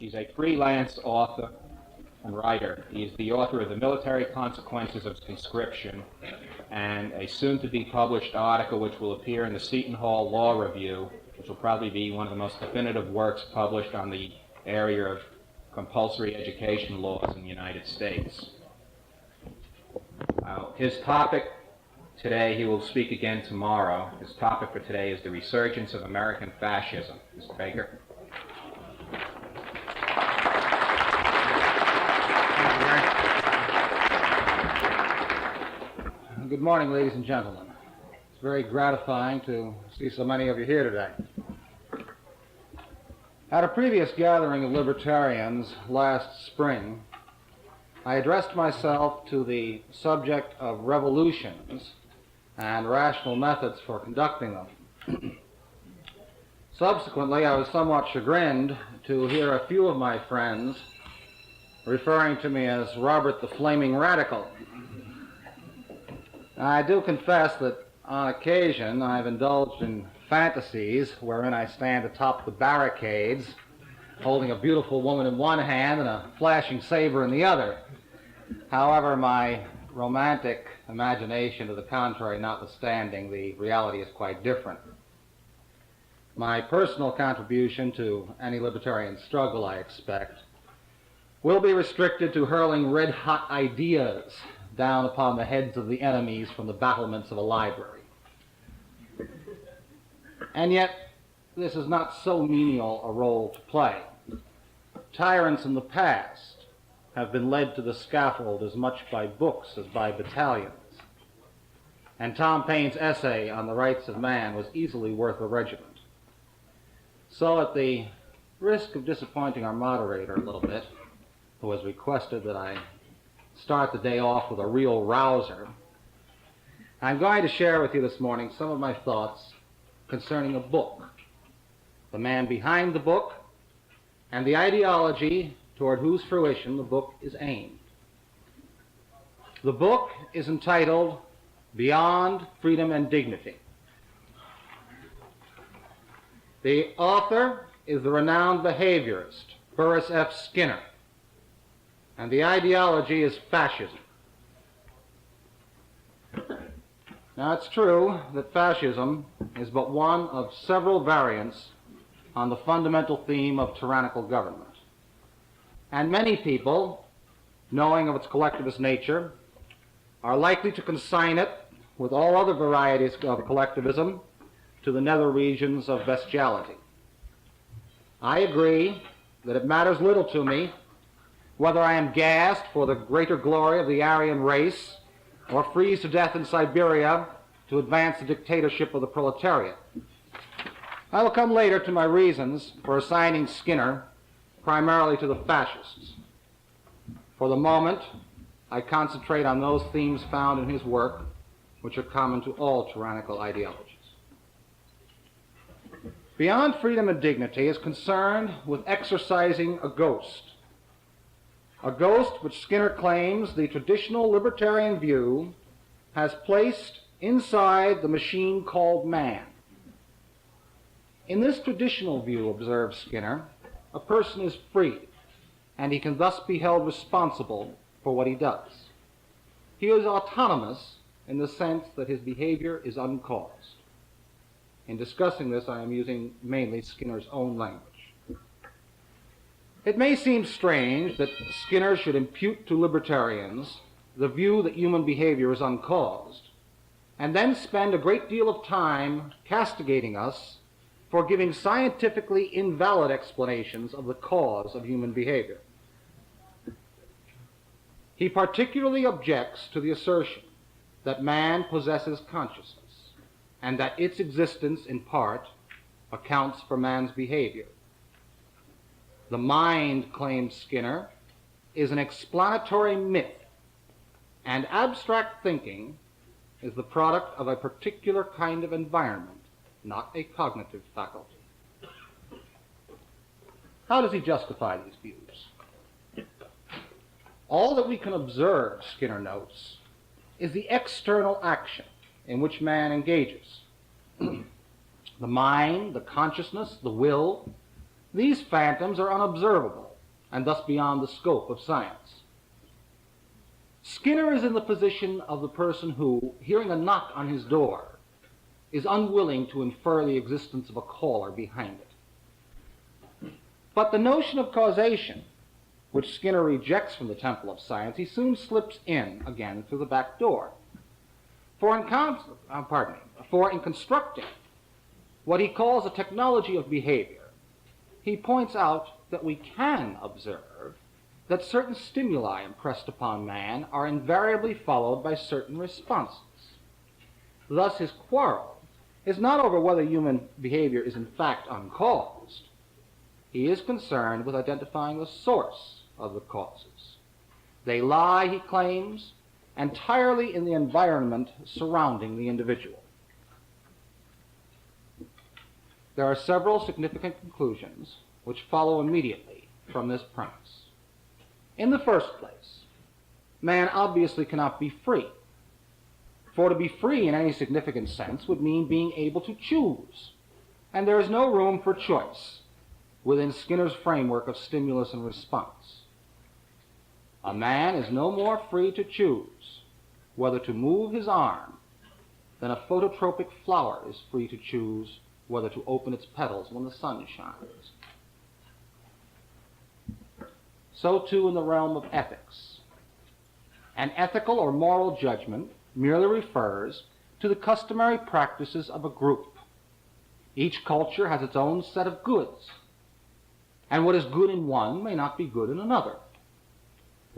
He's a freelance author and writer. He is the author of The Military Consequences of Conscription and a soon-to-be published article which will appear in the Seton Hall Law Review, which will probably be one of the most definitive works published on the area of compulsory education laws in the United States. His topic today, he will speak again tomorrow. His topic for today is the resurgence of American fascism. Mr. Baker. Good morning, ladies and gentlemen. It's very gratifying to see so many of you here today. At a previous gathering of libertarians last spring, I addressed myself to the subject of revolutions and rational methods for conducting them. Subsequently, I was somewhat chagrined to hear a few of my friends referring to me as Robert the Flaming Radical. I do confess that on occasion I've indulged in fantasies wherein I stand atop the barricades holding a beautiful woman in one hand and a flashing saber in the other. However, my romantic imagination to the contrary notwithstanding, the reality is quite different. My personal contribution to any libertarian struggle, I expect, will be restricted to hurling red-hot ideas down upon the heads of the enemies from the battlements of a library. And yet, this is not so menial a role to play. Tyrants in the past have been led to the scaffold as much by books as by battalions. And Tom Paine's essay on the rights of man was easily worth a regiment. So at the risk of disappointing our moderator a little bit, who has requested that I start the day off with a real rouser, I'm going to share with you this morning some of my thoughts concerning a book, the man behind the book, and the ideology toward whose fruition the book is aimed. The book is entitled Beyond Freedom and Dignity. The author is the renowned behaviorist Burris F. Skinner, and the ideology is fascism. Now, it's true that fascism is but one of several variants on the fundamental theme of tyrannical government. And many people, knowing of its collectivist nature, are likely to consign it, with all other varieties of collectivism, to the nether regions of bestiality. I agree that it matters little to me whether I am gassed for the greater glory of the Aryan race or freeze to death in Siberia to advance the dictatorship of the proletariat. I will come later to my reasons for assigning Skinner primarily to the fascists. For the moment, I concentrate on those themes found in his work which are common to all tyrannical ideologies. Beyond Freedom and Dignity is concerned with exorcising a ghost which Skinner claims the traditional libertarian view has placed inside the machine called man. In this traditional view, observes Skinner, a person is free, and he can thus be held responsible for what he does. He is autonomous in the sense that his behavior is uncaused. In discussing this, I am using mainly Skinner's own language. It may seem strange that Skinner should impute to libertarians the view that human behavior is uncaused, and then spend a great deal of time castigating us for giving scientifically invalid explanations of the cause of human behavior. He particularly objects to the assertion that man possesses consciousness, and that its existence, in part, accounts for man's behavior. The mind, claims Skinner, is an explanatory myth, and abstract thinking is the product of a particular kind of environment, not a cognitive faculty. How does he justify these views? All that we can observe, Skinner notes, is the external action in which man engages. The mind, the consciousness, the will, these phantoms are unobservable, and thus beyond the scope of science. Skinner is in the position of the person who, hearing a knock on his door, is unwilling to infer the existence of a caller behind it. But the notion of causation, which Skinner rejects from the temple of science, he soon slips in again through the back door. For in constructing what he calls a technology of behavior, he points out that we can observe that certain stimuli impressed upon man are invariably followed by certain responses. Thus his quarrel is not over whether human behavior is in fact uncaused. He is concerned with identifying the source of the causes. They lie, he claims, entirely in the environment surrounding the individual. There are several significant conclusions which follow immediately from this premise. In the first place, man obviously cannot be free. For to be free in any significant sense would mean being able to choose, and there is no room for choice within Skinner's framework of stimulus and response. A man is no more free to choose whether to move his arm than a phototropic flower is free to choose whether to open its petals when the sun shines. So too in the realm of ethics. An ethical or moral judgment merely refers to the customary practices of a group. Each culture has its own set of goods, and what is good in one may not be good in another.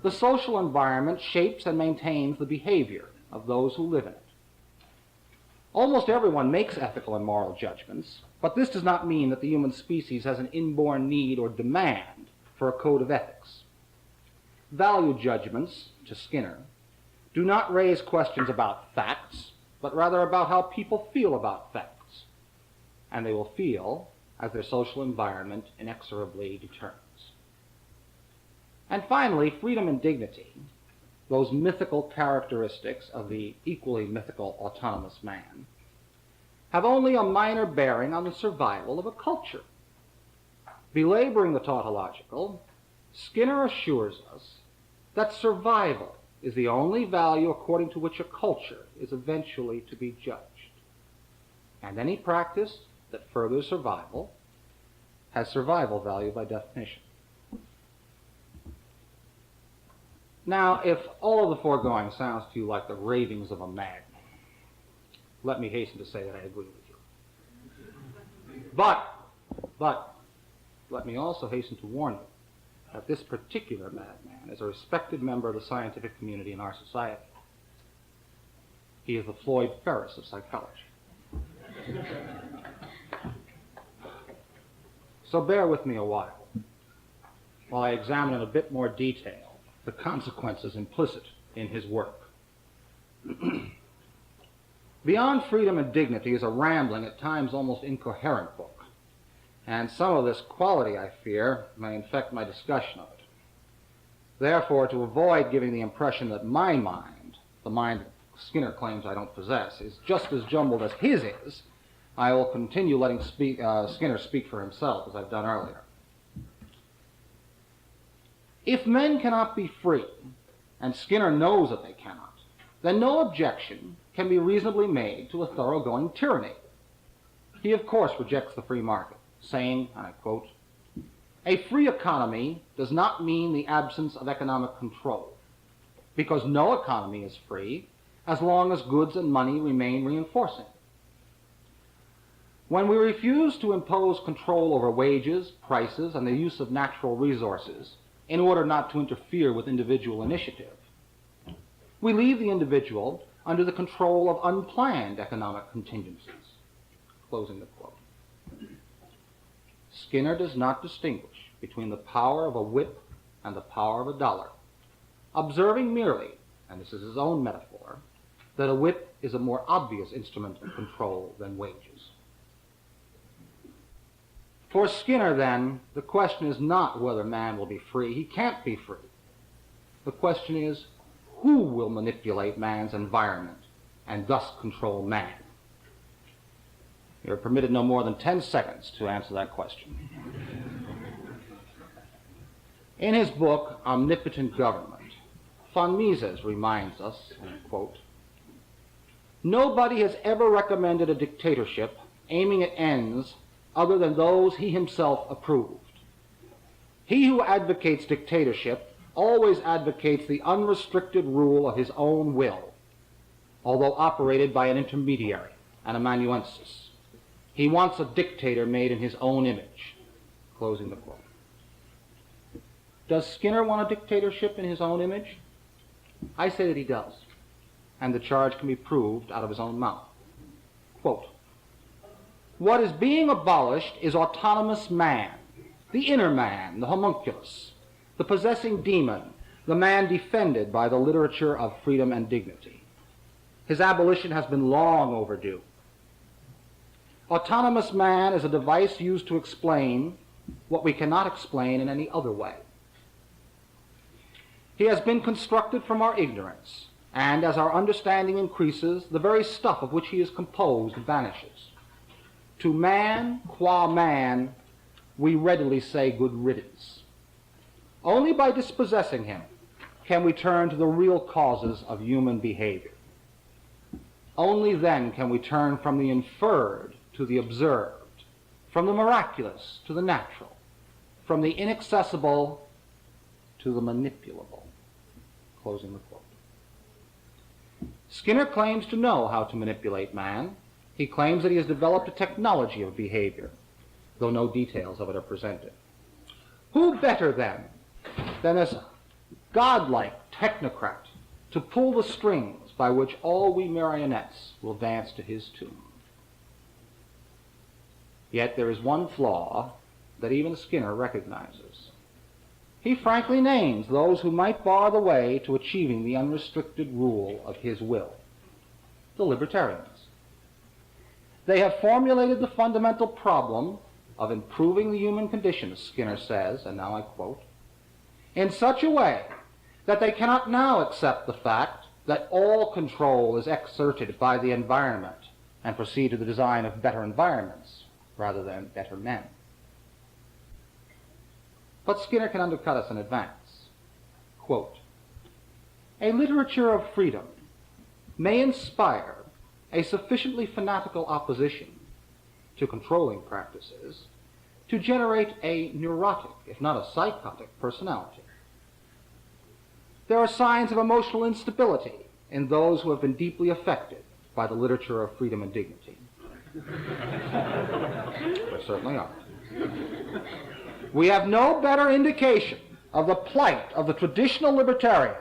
The social environment shapes and maintains the behavior of those who live in it. Almost everyone makes ethical and moral judgments, but this does not mean that the human species has an inborn need or demand for a code of ethics. Value judgments, to Skinner, do not raise questions about facts, but rather about how people feel about facts, and they will feel as their social environment inexorably determines. And finally, freedom and dignity, those mythical characteristics of the equally mythical autonomous man, have only a minor bearing on the survival of a culture. Belaboring the tautological, Skinner assures us that survival is the only value according to which a culture is eventually to be judged. And any practice that furthers survival has survival value by definition. Now, if all of the foregoing sounds to you like the ravings of a madman, let me hasten to say that I agree with you. But, let me also hasten to warn you that this particular madman is a respected member of the scientific community in our society. He is the Floyd Ferris of psychology. So bear with me a while I examine in a bit more detail the consequences implicit in his work. Beyond Freedom and Dignity is a rambling, at times almost incoherent book, and some of this quality, I fear, may infect my discussion of it. Therefore, to avoid giving the impression that my mind, the mind that Skinner claims I don't possess, is just as jumbled as his is, I will continue letting Skinner speak for himself, as I've done earlier. If men cannot be free, and Skinner knows that they cannot, then no objection can be reasonably made to a thoroughgoing tyranny. He, of course, rejects the free market, saying, and I quote, "A free economy does not mean the absence of economic control, because no economy is free as long as goods and money remain reinforcing. When we refuse to impose control over wages, prices, and the use of natural resources in order not to interfere with individual initiative, we leave the individual under the control of unplanned economic contingencies." Closing the quote. Skinner does not distinguish between the power of a whip and the power of a dollar, observing merely, and this is his own metaphor, that a whip is a more obvious instrument of control than wages. For Skinner, then, the question is not whether man will be free. He can't be free. The question is, who will manipulate man's environment and thus control man? You're permitted no more than 10 seconds to answer that question. In his book, Omnipotent Government, von Mises reminds us, quote, "Nobody has ever recommended a dictatorship aiming at ends other than those he himself approved. He who advocates dictatorship always advocates the unrestricted rule of his own will, although operated by an intermediary, an amanuensis. He wants a dictator made in his own image." Closing the quote. Does Skinner want a dictatorship in his own image? I say that he does, and the charge can be proved out of his own mouth. Quote, "What is being abolished is autonomous man, the inner man, the homunculus, the possessing demon, the man defended by the literature of freedom and dignity. His abolition has been long overdue. Autonomous man is a device used to explain what we cannot explain in any other way. He has been constructed from our ignorance, and as our understanding increases, the very stuff of which he is composed vanishes. To man, qua man, we readily say good riddance. Only by dispossessing him can we turn to the real causes of human behavior. Only then can we turn from the inferred to the observed, from the miraculous to the natural, from the inaccessible to the manipulable." Closing the quote. Skinner claims to know how to manipulate man. He claims that he has developed a technology of behavior, though no details of it are presented. Who better, then, than this godlike technocrat to pull the strings by which all we marionettes will dance to his tune? Yet there is one flaw that even Skinner recognizes. He frankly names those who might bar the way to achieving the unrestricted rule of his will: the libertarians. They have formulated the fundamental problem of improving the human condition, Skinner says, and now I quote, "in such a way that they cannot now accept the fact that all control is exerted by the environment and proceed to the design of better environments rather than better men." But Skinner can undercut us in advance. Quote, "A literature of freedom may inspire a sufficiently fanatical opposition to controlling practices to generate a neurotic, if not a psychotic, personality. There are signs of emotional instability in those who have been deeply affected by the literature of freedom and dignity." There certainly are. "We have no better indication of the plight of the traditional libertarian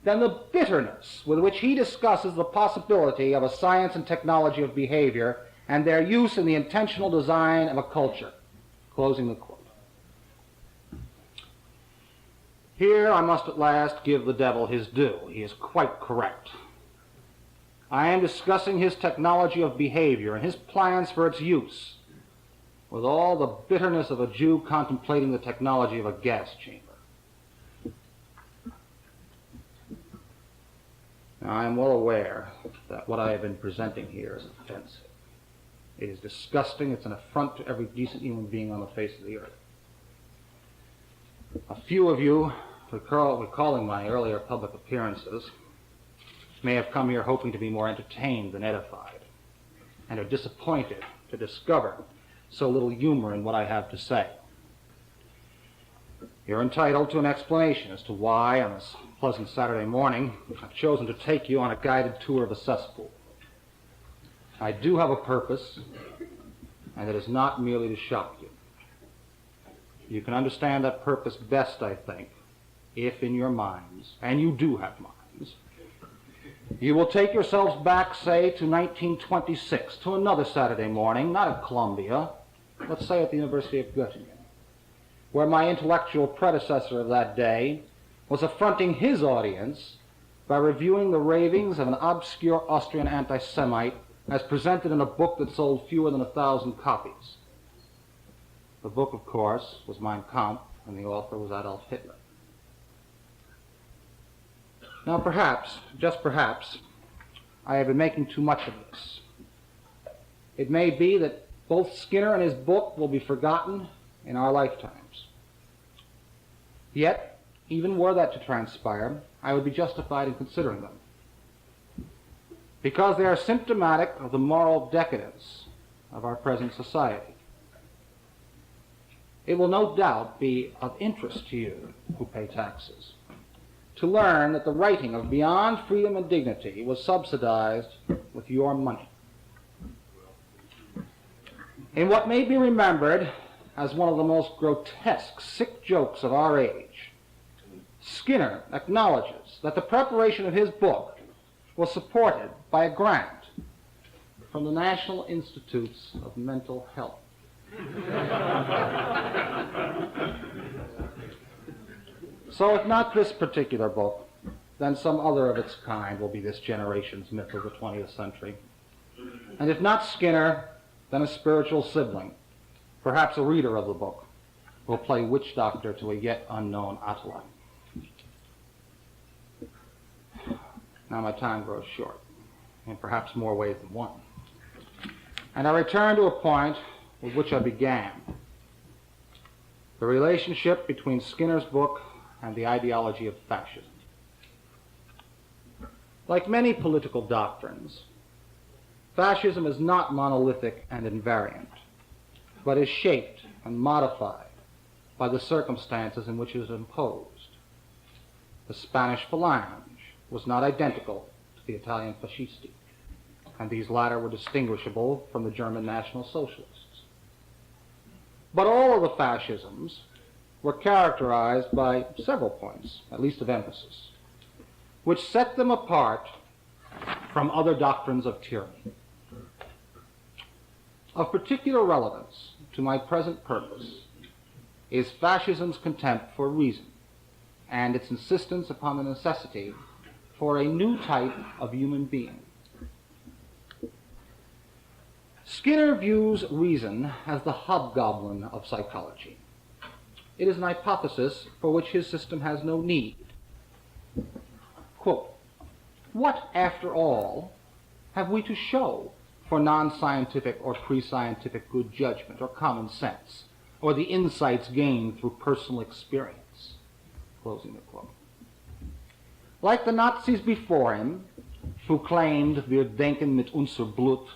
than the bitterness with which he discusses the possibility of a science and technology of behavior and their use in the intentional design of a culture." Closing the quote. Here I must at last give the devil his due. He is quite correct. I am discussing his technology of behavior and his plans for its use with all the bitterness of a Jew contemplating the technology of a gas chamber. Now, I am well aware that what I have been presenting here is offensive. It is disgusting. It's an affront to every decent human being on the face of the earth. A few of you, recalling my earlier public appearances, may have come here hoping to be more entertained than edified, and are disappointed to discover so little humor in what I have to say. You're entitled to an explanation as to why, on this pleasant Saturday morning, I've chosen to take you on a guided tour of a cesspool. I do have a purpose, and it is not merely to shock you. You can understand that purpose best, I think, if in your minds, and you do have minds, you will take yourselves back, say, to 1926, to another Saturday morning, not at Columbia, let's say at the University of Göttingen, where my intellectual predecessor of that day was affronting his audience by reviewing the ravings of an obscure Austrian anti-Semite as presented in a book that sold fewer than 1,000 copies. The book, of course, was Mein Kampf, and the author was Adolf Hitler. Now perhaps, just perhaps, I have been making too much of this. It may be that both Skinner and his book will be forgotten in our lifetimes. Yet, even were that to transpire, I would be justified in considering them, because they are symptomatic of the moral decadence of our present society. It will no doubt be of interest to you who pay taxes to learn that the writing of Beyond Freedom and Dignity was subsidized with your money. In what may be remembered as one of the most grotesque, sick jokes of our age, Skinner acknowledges that the preparation of his book was supported by a grant from the National Institutes of Mental Health. So if not this particular book, then some other of its kind will be this generation's myth of the 20th century. And if not Skinner, then a spiritual sibling, perhaps a reader of the book, will play witch doctor to a yet unknown Attila. Now my time grows short, in perhaps more ways than one. And I return to a point with which I began, the relationship between Skinner's book and the ideology of fascism. Like many political doctrines, fascism is not monolithic and invariant, but is shaped and modified by the circumstances in which it is imposed. The Spanish Falange was not identical to the Italian Fascisti, and these latter were distinguishable from the German National Socialists. But all of the fascisms were characterized by several points, at least of emphasis, which set them apart from other doctrines of tyranny. Of particular relevance to my present purpose is fascism's contempt for reason and its insistence upon the necessity for a new type of human being. Skinner views reason as the hobgoblin of psychology. It is an hypothesis for which his system has no need. Quote, "What, after all, have we to show for non-scientific or pre-scientific good judgment or common sense, or the insights gained through personal experience?" Closing the quote. Like the Nazis before him, who claimed "Wir denken mit unser Blut,"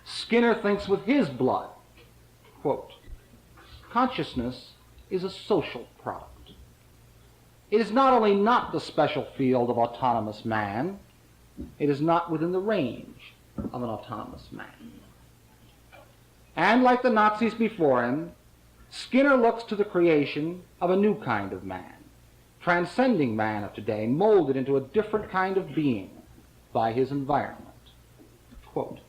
Skinner thinks with his blood. Quote, "Consciousness is a social product. It is not only not the special field of autonomous man, it is not within the range of an autonomous man." And like the Nazis before him, Skinner looks to the creation of a new kind of man, transcending man of today, molded into a different kind of being by his environment. Quote,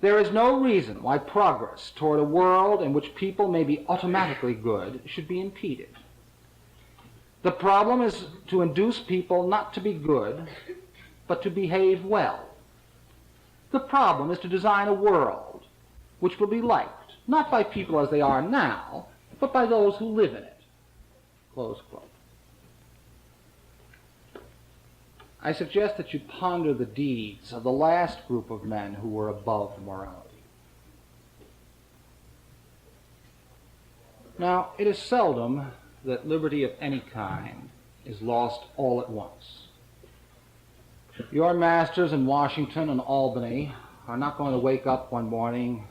"There is no reason why progress toward a world in which people may be automatically good should be impeded. The problem is to induce people not to be good, but to behave well. The problem is to design a world which will be liked, not by people as they are now, but by those who live in it." Close quote. I suggest that you ponder the deeds of the last group of men who were above morality. Now, it is seldom that liberty of any kind is lost all at once. Your masters in Washington and Albany are not going to wake up one morning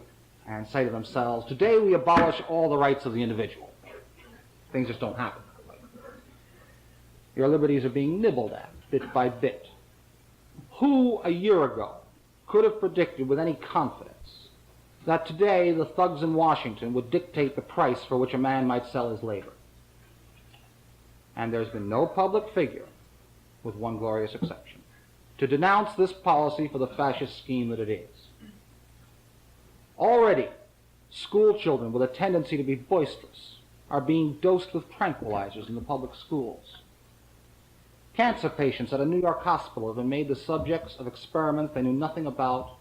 and say to themselves, "Today we abolish all the rights of the individual." Things just don't happen that way. Your liberties are being nibbled at, bit by bit. Who, a year ago, could have predicted with any confidence that today the thugs in Washington would dictate the price for which a man might sell his labor? And there's been no public figure, with one glorious exception, to denounce this policy for the fascist scheme that it is. Already, school children with a tendency to be boisterous are being dosed with tranquilizers in the public schools. Cancer patients at a New York hospital have been made the subjects of experiments they knew nothing about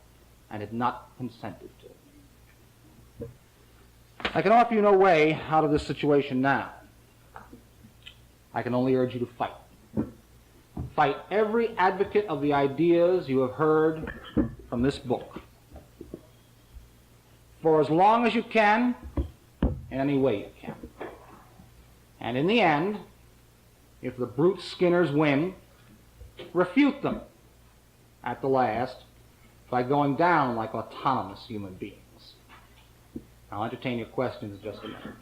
and had not consented to. I can offer you no way out of this situation now. I can only urge you to fight. Fight every advocate of the ideas you have heard from this book, for as long as you can, in any way you can. And in the end, if the brute skinners win, refute them at the last by going down like autonomous human beings. I'll entertain your questions in just a minute.